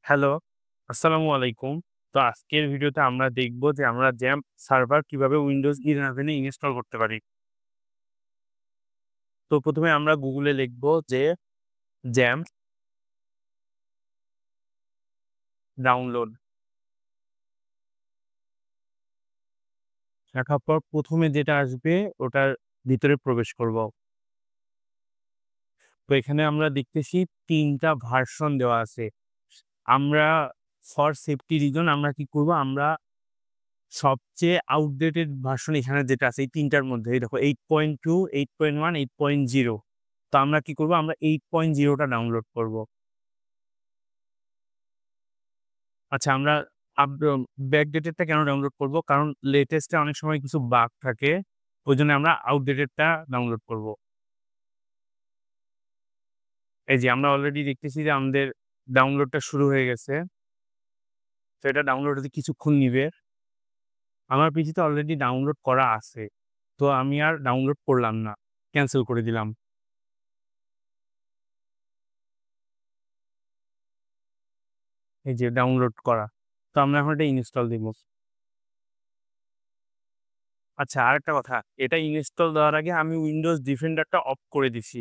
Hello, আসসালামু আলাইকুম। তো আজকের ভিডিওতে আমরা দেখব যে আমরা জ্যাম্প সার্ভার কিভাবে Windows 11 এ ইনস্টল করতে পারি। তো ১ম এ আমরা Google এ লিখব যে জ্যাম্প ডাউনলোড। লেখার পর ১ম এ যেটা আসবে ওটার ভিতরে প্রবেশ করব। তো এখানে আমরা দেখতেছি ৩ টা ভার্সন দেওয়া আছে। আমরা ফর সেফটি রিজন আমরা কি করব? আমরা সবচেয়ে আউটডেটেড ভার্সন এখানে যেটা আছে এই ৩ টার মধ্যে এই দেখো 8.2, 8.1, 8.0 তো আমরা কি করব? আমরা 8.0 টা ডাউনলোড করব। আচ্ছা আমরা আপ ব্যাকডেটেড টা কেন ডাউনলোড করব? কারণ লেটেস্ট এ অনেক সময় কিছু বাগ থাকে। ওইজন্য আমরা আউটডেটেড টা ডাউনলোড করব। এই যে আমরা অলরেডি দেখতেছি যে আমাদের ডাউনলোডটা শুরু হয়ে গেছে। তো এটা ডাউনলোড হতে কিছুক্ষণ নিবে। আমার পিসিতে অলরেডি ডাউনলোড করা আছে। তো আমি আর ডাউনলোড করলাম না। ক্যানসেল করে দিলাম। এই যে ডাউনলোড করা। তো আমরা এখন এটা ইনস্টল দিব। আচ্ছা আরেকটা কথা, এটা ইনস্টল দেওয়ার আগে আমি Windows Defender টা অফ করে দিছি।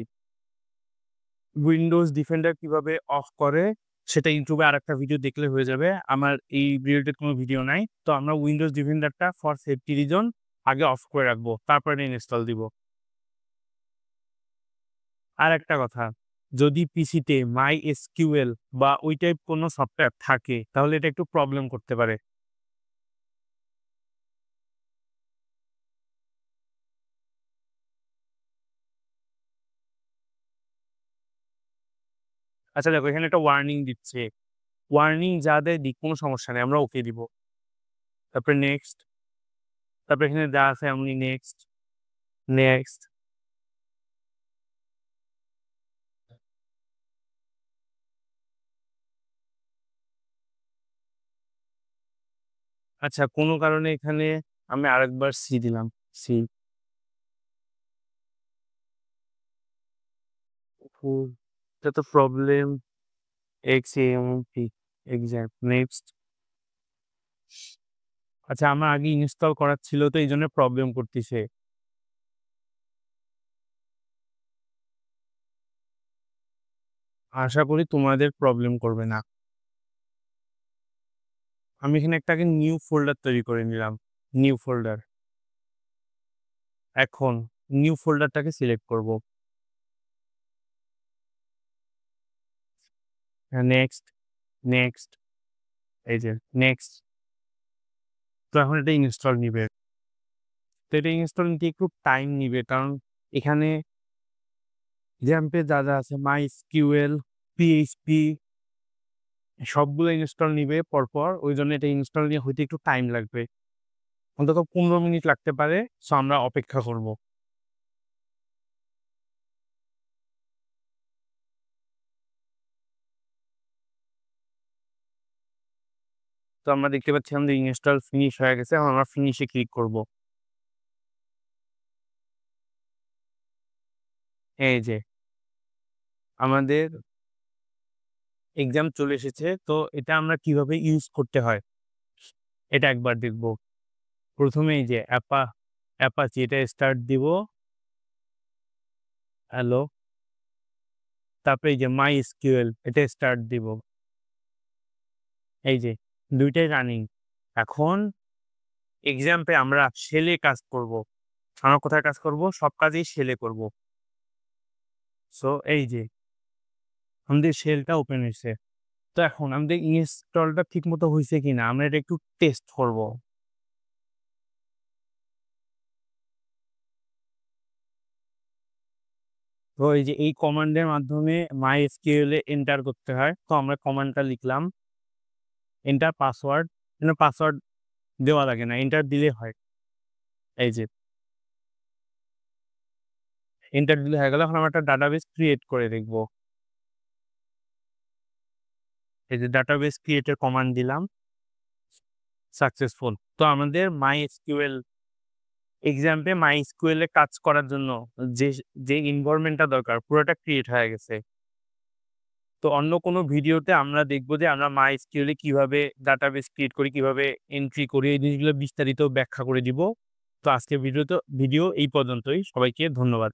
Windows Defender কিভাবে অফ করে সেটা YouTube এ আরেকটা ভিডিও দেখলে হয়ে যাবে। আমার এই ভিডিওতে কোনো ভিডিও নাই। তো আমরা Windows Defender টা ফর সেফটি রিজন আগে অফ করে রাখবো। তারপরে এটা ইনস্টল দিব। আরেকটা কথা, যদি পিসিতে MySQL বা ওই টাইপ কোনো সফটওয়্যার থাকে তাহলে এটা একটু প্রবলেম করতে পারে। আচ্ছা দেখো এখানে একটা ওয়ার্নিং দিচ্ছে। ওয়ার্নিং যা দেয় দিক কোনো সমস্যা নেই। আমরা ওকে দিব। তারপরে নেক্সট, তারপরে এখানে যা আছে এমনি নেক্সট, নেক্সট। আচ্ছা কোনো কারণে এখানে আমি আরেকবার সি দিলাম। সি এটা তো প্রবলেম এক্সএমপি এক্সাক্ট নেক্সট। আচ্ছা আমার আগে ইনস্টল করার ছিল তো এইজন্য প্রবলেম করতেছে। আশা করি তোমাদের প্রবলেম করবে না। আমি এখানে একটা আগে নিউ ফোল্ডার তৈরি করে নিলাম। New folder. এখন নিউ ফোল্ডারটাকে সিলেক্ট করব। নেক্সট, নেক্সট, এই যে নেক্সট। তো এখন এটা ইনস্টল নিবে। তো এটা ইনস্টল নিতে একটু টাইম নিবে কারণ এখানে জ্যাম্পে যা আছে MySQL, PHP সবগুলো ইনস্টল নিবে পরপর। ওইজন্য এটা ইনস্টল নিয়ে হইতে একটু টাইম লাগবে। অন্তত ১৫ মিনিট লাগতে পারে। সো আমরা অপেক্ষা করব। তো আমরা দেখতে পাচ্ছি আমাদের ইনস্টল ফিনিশ হয়ে গেছে। এখন আমরা ফিনিশ এ ক্লিক করব। এই যে আমাদের এক্সাম চলে এসেছে। তো এটা আমরা কিভাবে ইউজ করতে হয় এটা একবার দেখব। ১ম এই যে অ্যাপাচি এটা স্টার্ট দিব। হ্যালো। তারপরে এই যে MySQL এটা স্টার্ট দিব। এই যে ২ টাই রানিং। এখন এক্সাম্পে আমরা শেলে কাজ করব। আমরা কোথায় কাজ করব? সব কাজেই শেলে করব। সো এই যে আমাদের শেলটা ওপেন হইছে। তো এখন আমাদের ইনস্টলটা ঠিকমতো হইছে কিনা আমরা এটা একটু টেস্ট করব। তো এই যে এই কমান্ডের মাধ্যমে MySQL এ এন্টার করতে হয়। তো আমরা কমান্ডটা লিখলাম। Enter password. এখানে পাসওয়ার্ড দেওয়া লাগে না। এন্টার দিলে হয়। এই যে এন্টার দিলে হয়ে গেল। এখন আমরা একটা ডাটাবেস ক্রিয়েট করে দেখব। এই যে ডাটাবেস ক্রিয়েট এর কমান্ড দিলাম। সাকসেসফুল। তো আমাদের MySQL এক্সাম্পে MySQL এ কাজ করার জন্য যে যে এনভায়রনমেন্ট টা দরকার পুরোটা ক্রিয়েট হয়ে গেছে। তো অন্য কোনো ভিডিওতে আমরা দেখব যে আমরা MySQL এ কিভাবে ডাটাবেস ক্রিয়েট করি, কিভাবে এন্ট্রি করি, এই জিনিসগুলো বিস্তারিত ব্যাখ্যা করে দিব। তো আজকের ভিডিও এই পর্যন্তই। সবাইকে ধন্যবাদ।